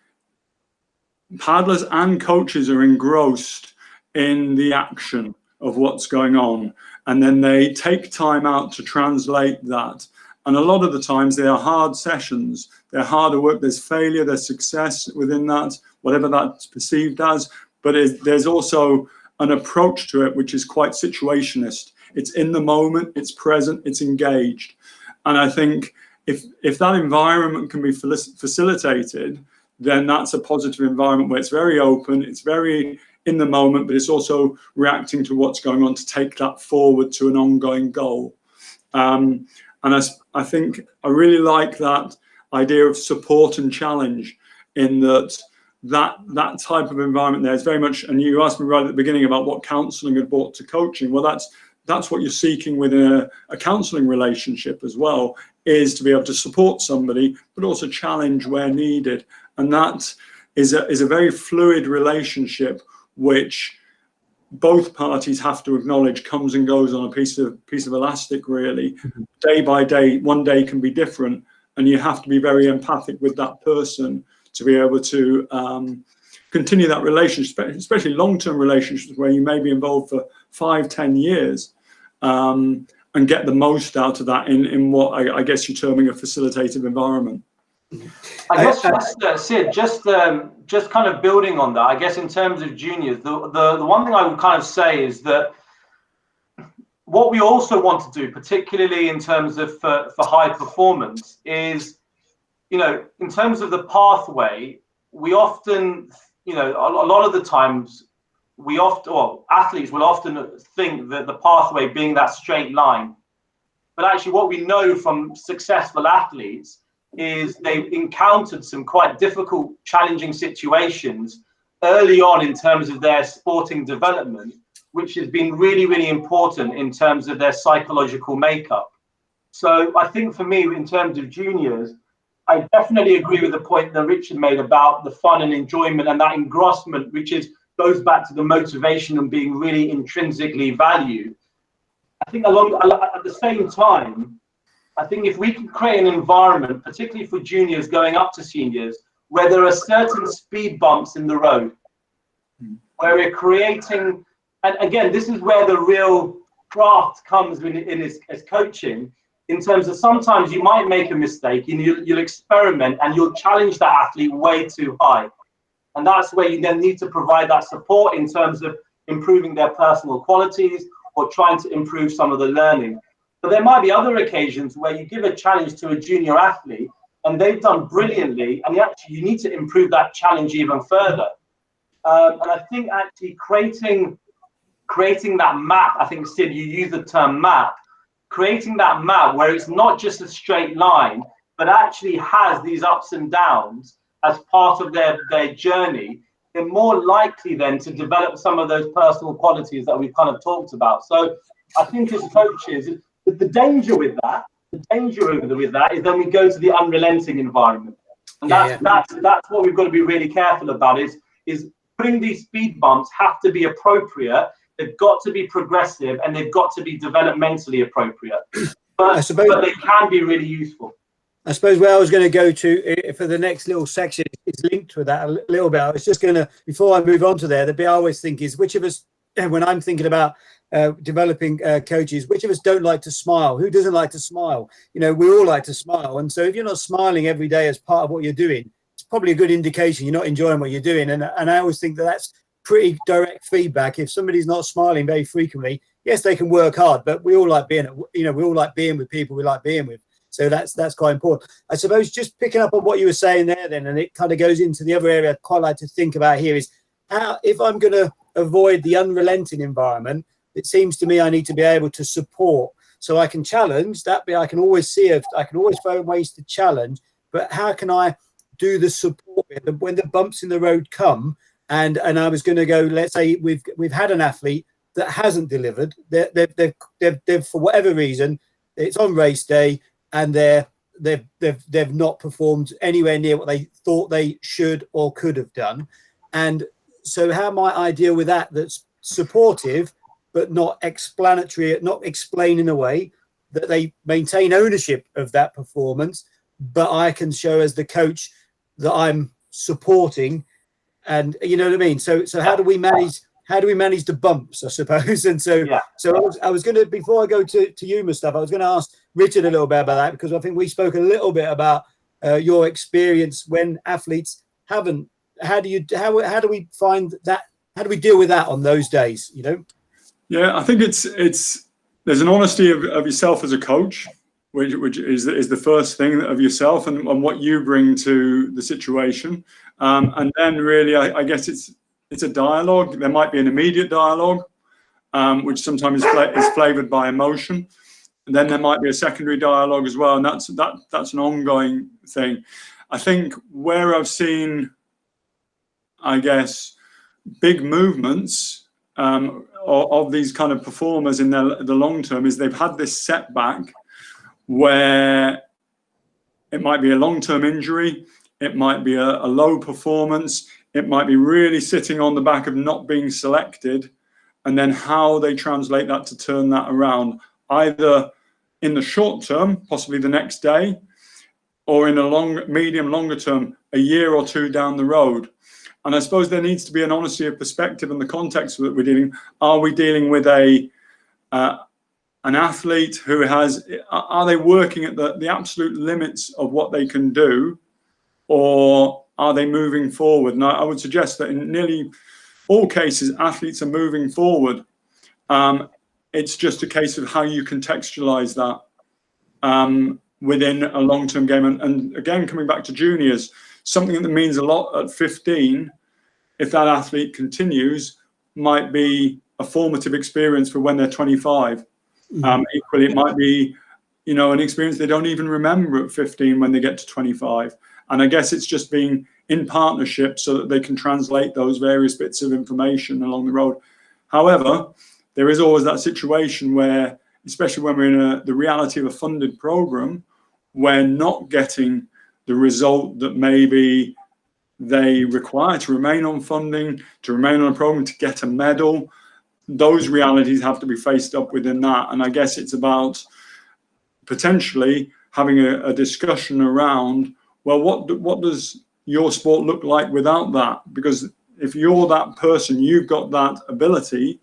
paddlers and coaches are engrossed in the action of what's going on, and then they take time out to translate that. And a lot of the times they are hard sessions, they're harder work, there's failure, there's success within that, whatever that's perceived as, but there's also an approach to it which is quite situationist. It's in the moment, it's present, it's engaged. And I think if that environment can be facilitated, then that's a positive environment where it's very open, it's very in the moment, but it's also reacting to what's going on to take that forward to an ongoing goal. And I think I really like that idea of support and challenge, in that type of environment there is very much, and you asked me right at the beginning about what counselling had brought to coaching. Well, that's what you're seeking within a counselling relationship as well, is to be able to support somebody, but also challenge where needed. And that is a very fluid relationship, which both parties have to acknowledge comes and goes on a piece of elastic, really. Day by day, one day can be different, and you have to be very empathic with that person to be able to continue that relationship, especially long-term relationships where you may be involved for 5-10 years, and get the most out of that in what I guess you're terming a facilitative environment. I guess Sid, just kind of building on that, I guess in terms of juniors, the one thing I would kind of say is that what we also want to do, particularly in terms of for high performance, is, you know, in terms of the pathway, we often, you know, a lot of the times athletes will often think that the pathway being that straight line. But actually what we know from successful athletes is they've encountered some quite difficult, challenging situations early on in terms of their sporting development, which has been really, really important in terms of their psychological makeup. So I think for me, in terms of juniors, I definitely agree with the point that Richard made about the fun and enjoyment and that engrossment, which goes back to the motivation and being really intrinsically valued. I think at the same time, I think if we can create an environment, particularly for juniors going up to seniors, where there are certain speed bumps in the road, where we're creating, and again, this is where the real craft comes in as coaching, in terms of sometimes you might make a mistake and you'll experiment and you'll challenge that athlete way too high. And that's where you then need to provide that support in terms of improving their personal qualities or trying to improve some of the learning. But there might be other occasions where you give a challenge to a junior athlete and they've done brilliantly, and you need to improve that challenge even further. And I think actually creating that map, I think, Sid, you use the term map, creating that map where it's not just a straight line, but actually has these ups and downs as part of their journey, they're more likely then to develop some of those personal qualities that we've kind of talked about. So I think as coaches, the danger with that is then we go to the unrelenting environment. And that's what we've got to be really careful about is putting these speed bumps have to be appropriate, they've got to be progressive, and they've got to be developmentally appropriate. But they can be really useful. I suppose where I was going to go to for the next little section is linked with that a little bit. I was just going to, before I move on to there, the bit I always think is, which of us, when I'm thinking about developing coaches, which of us don't like to smile? Who doesn't like to smile? You know, we all like to smile. And so if you're not smiling every day as part of what you're doing, it's probably a good indication you're not enjoying what you're doing. And I always think that that's pretty direct feedback. If somebody's not smiling very frequently, yes, they can work hard, but we all like being, we all like being with people we like being with. So that's quite important. I suppose just picking up on what you were saying there then, and it kind of goes into the other area I'd quite like to think about here is how, if I'm going to avoid the unrelenting environment, it seems to me I need to be able to support. So I can challenge that bit. I can always find ways to challenge, but how can I do the support when the bumps in the road come? And I was going to go, let's say we've had an athlete that hasn't delivered. They've for whatever reason, it's on race day, and they've not performed anywhere near what they thought they should or could have done. And so how might I deal with that? That's supportive, but not explanatory, not explaining away, that they maintain ownership of that performance, but I can show as the coach that I'm supporting, and you know what I mean? So how do we manage the bumps, I suppose? And so I was going to, before I go to you, Mustafa, I was going to ask Richard a little bit about that, because I think we spoke a little bit about your experience when athletes haven't. How do we find that? How do we deal with that on those days? You know? Yeah, I think there's an honesty of yourself as a coach, which is the first thing of yourself and what you bring to the situation, and then really I guess it's a dialogue. There might be an immediate dialogue, which sometimes is flavored by emotion. And then there might be a secondary dialogue as well. And that's an ongoing thing. I think where I've seen, I guess, big movements of these kind of performers in the long term is they've had this setback where it might be a long-term injury, it might be a low performance, it might be really sitting on the back of not being selected, and then how they translate that to turn that around, either in the short term, possibly the next day, or in a longer term, a year or two down the road. And I suppose there needs to be an honesty of perspective in the context that we're dealing. Are we dealing with an athlete who are they working at the absolute limits of what they can do, or are they moving forward? And I would suggest that in nearly all cases, athletes are moving forward. It's just a case of how you contextualize that within a long-term game. And again, coming back to juniors, something that means a lot at 15, if that athlete continues, might be a formative experience for when they're 25. Equally, it might be, an experience they don't even remember at 15 when they get to 25. And I guess it's just being in partnership so that they can translate those various bits of information along the road. However, there is always that situation where, especially when we're in the reality of a funded program, we're not getting the result that maybe they require to remain on funding, to remain on a program, to get a medal. Those realities have to be faced up within that. And I guess it's about potentially having a discussion around, well, what does your sport look like without that? Because if you're that person, you've got that ability,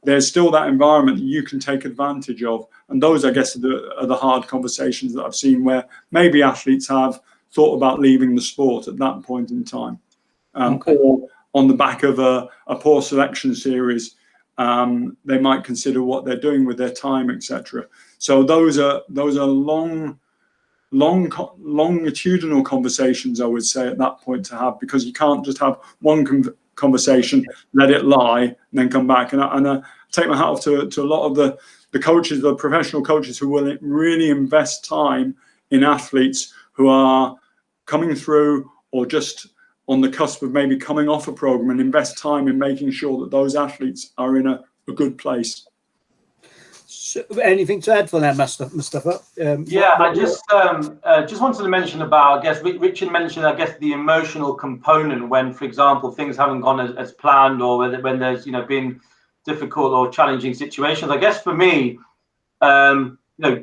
there's still that environment that you can take advantage of. And those, I guess, are the hard conversations that I've seen where maybe athletes have thought about leaving the sport at that point in time, or on the back of a poor selection series, they might consider what they're doing with their time, etc. So those are longitudinal conversations, I would say, at that point to have, because you can't just have one conversation, let it lie, and then come back. And I take my hat off to a lot of the coaches, the professional coaches who will really invest time in athletes who are coming through or just on the cusp of maybe coming off a program, and invest time in making sure that those athletes are in a good place. So, anything to add for that, Mustafa? I just wanted to mention about, I guess Richard mentioned, the emotional component when, for example, things haven't gone as planned, or when there's been difficult or challenging situations. I guess for me,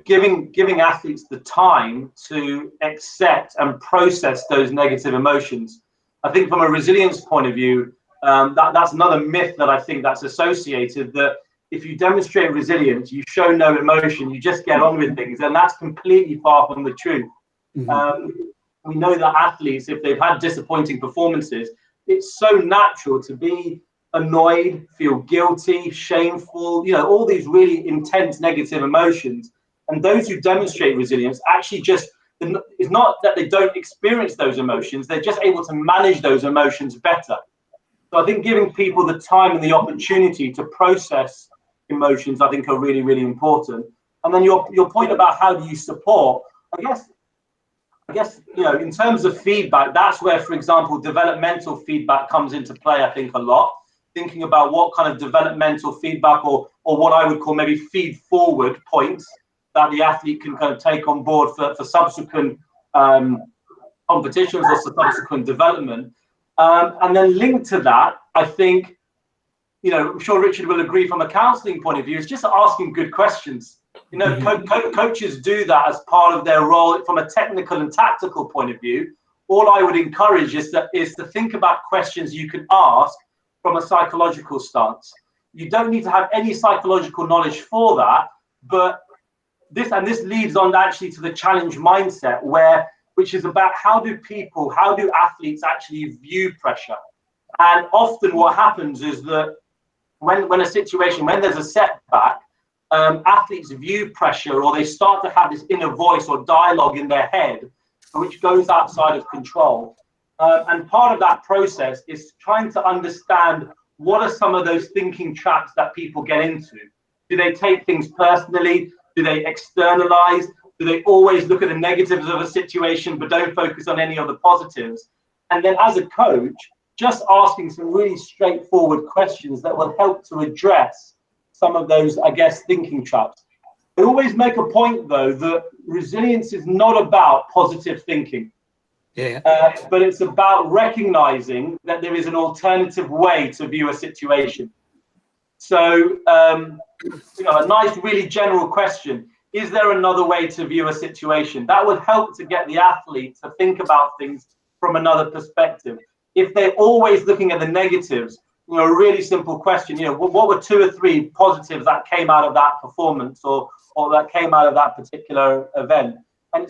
giving athletes the time to accept and process those negative emotions. I think from a resilience point of view, that's another myth that I think that's associated, that if you demonstrate resilience, you show no emotion, you just get on with things, and that's completely far from the truth. We know that athletes, if they've had disappointing performances, it's so natural to be annoyed, feel guilty, shameful, all these really intense negative emotions. And those who demonstrate resilience actually it's not that they don't experience those emotions, they're just able to manage those emotions better. So I think giving people the time and the opportunity to process emotions, I think, are really, really important. And then your point about how do you support, I guess, in terms of feedback, that's where, for example, developmental feedback comes into play, I think, a lot. Thinking about what kind of developmental feedback or what I would call maybe feed forward points that the athlete can kind of take on board for subsequent competitions or subsequent development. And then linked to that, I think, I'm sure Richard will agree from a counselling point of view, is just asking good questions. Coaches do that as part of their role from a technical and tactical point of view. All I would encourage is to think about questions you can ask from a psychological stance. You don't need to have any psychological knowledge for that, but this leads on actually to the challenge mindset, which is about how do athletes actually view pressure. And often what happens is that when there's a setback, athletes view pressure, or they start to have this inner voice or dialogue in their head, which goes outside of control. And part of that process is trying to understand what are some of those thinking traps that people get into. Do they take things personally? Do they externalize? Do they always look at the negatives of a situation but don't focus on any of the positives? And then as a coach, just asking some really straightforward questions that will help to address some of those, I guess, thinking traps. I always make a point, though, that resilience is not about positive thinking. But it's about recognizing that there is an alternative way to view a situation. So, a nice, really general question. Is there another way to view a situation? That would help to get the athlete to think about things from another perspective. If they're always looking at the negatives, a really simple question, what were 2 or 3 positives that came out of that performance or that came out of that particular event? And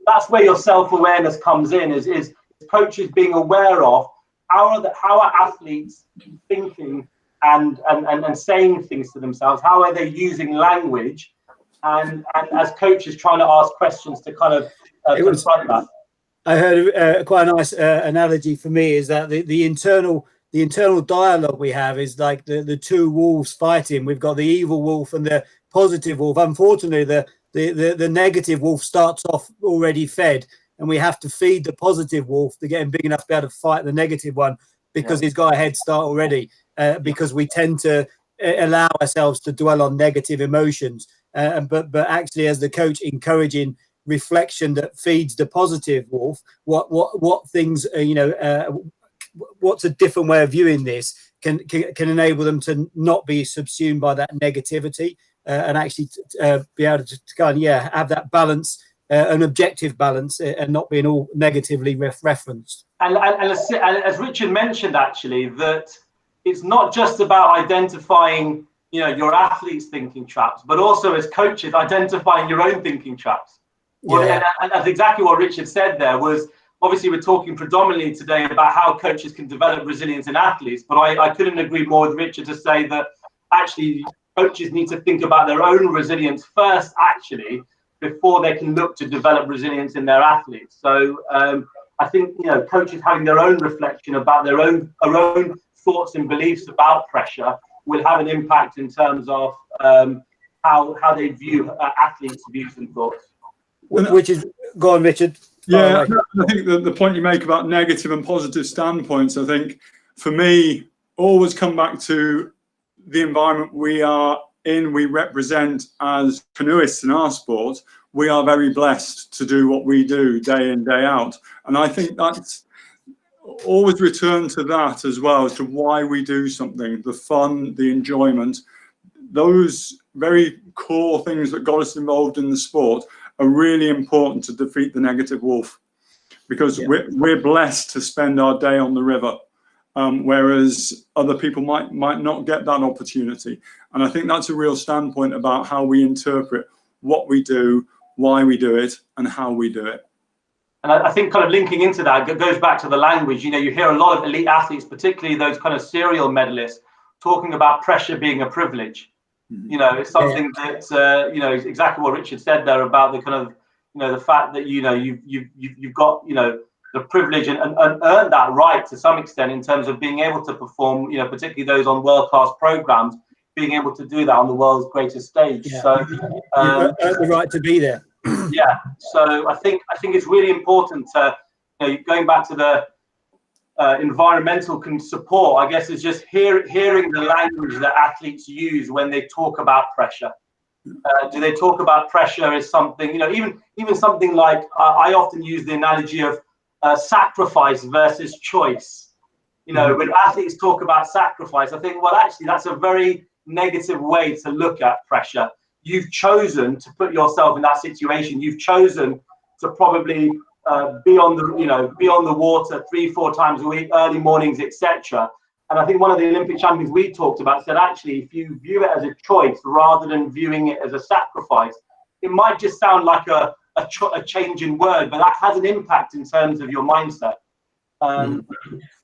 that's where your self-awareness comes in, is coaches being aware of how are athletes thinking and saying things to themselves, how are they using language, and as coaches trying to ask questions to kind of confront that. I heard quite a nice analogy for me is that the internal dialogue we have is like the 2 wolves fighting. We've got the evil wolf and the positive wolf. Unfortunately, the negative wolf starts off already fed, and we have to feed the positive wolf to get him big enough to be able to fight the negative one, because he's got a head start already, because we tend to allow ourselves to dwell on negative emotions. But actually, as the coach, encouraging reflection that feeds the positive wolf, what things, what's a different way of viewing this can enable them to not be subsumed by that negativity, and actually be able to kind of have that balance, an objective balance, and not being all negatively referenced. And as Richard mentioned, actually, that it's not just about identifying your athletes' thinking traps, but also as coaches identifying your own thinking traps. Well, and that's exactly what Richard said there. Was obviously we're talking predominantly today about how coaches can develop resilience in athletes, but I couldn't agree more with Richard to say that actually coaches need to think about their own resilience first, actually, before they can look to develop resilience in their athletes. So I think coaches having their own reflection about their own thoughts and beliefs about pressure will have an impact in terms of how they view athletes' views and thoughts. Which is, go on, Richard. Yeah, I think the point you make about negative and positive standpoints, I think for me, always come back to the environment we are in, we represent as canoeists in our sport. We are very blessed to do what we do day in, day out. And I think that's always return to that as well, as to why we do something, the fun, the enjoyment, those very core things that got us involved in the sport are really important to defeat the negative wolf, because we're blessed to spend our day on the river, whereas other people might not get that opportunity. And I think that's a real standpoint about how we interpret what we do, why we do it, and how we do it. And I think kind of linking into that, it goes back to the language. You hear a lot of elite athletes, particularly those kind of serial medalists, talking about pressure being a privilege. It's something that is exactly what Richard said there about the kind of the fact that you've got the privilege and earned that right to some extent in terms of being able to perform, particularly those on world-class programs, being able to do that on the world's greatest stage. So you've earned the right to be there. So I think it's really important to going back to the environmental support, I guess, is just hearing the language that athletes use when they talk about pressure. Do they talk about pressure as something, even something like, I often use the analogy of sacrifice versus choice. When athletes talk about sacrifice, I think, well, actually, that's a very negative way to look at pressure. You've chosen to put yourself in that situation. You've chosen to probably be on the water 3-4 times a week, early mornings, etc. And I think one of the Olympic champions we talked about said, actually, if you view it as a choice rather than viewing it as a sacrifice, it might just sound like a change in word, but that has an impact in terms of your mindset. So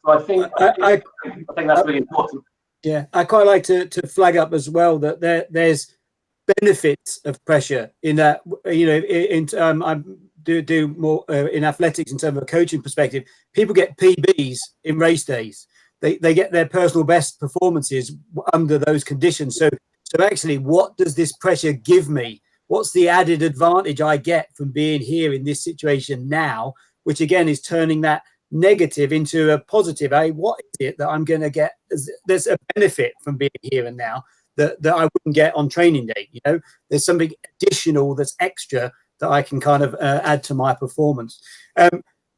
I think that's really important. Yeah, I quite like to flag up as well that there's benefits of pressure in that, I do more in athletics in terms of a coaching perspective. People get PBs in race days. They get their personal best performances under those conditions. So actually, what does this pressure give me? What's the added advantage I get from being here in this situation now, which again is turning that negative into a positive. What is it that I'm going to get? There's a benefit from being here and now that I wouldn't get on training day. There's something additional that's extra that I can kind of add to my performance.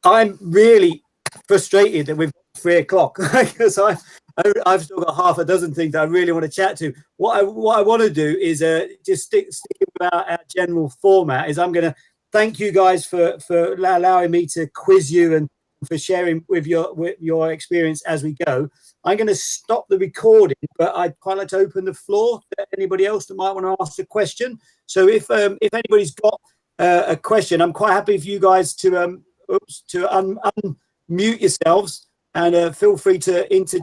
I'm really frustrated that we've got 3 o'clock because I've still got half a dozen things I really want to chat to. What I want to do is just stick with our general format. Is I'm going to thank you guys for allowing me to quiz you and for sharing with your experience as we go. I'm going to stop the recording, but I'd quite like to open the floor to anybody else that might want to ask a question. So if anybody's got a question, I'm quite happy for you guys to unmute yourselves and feel free to interject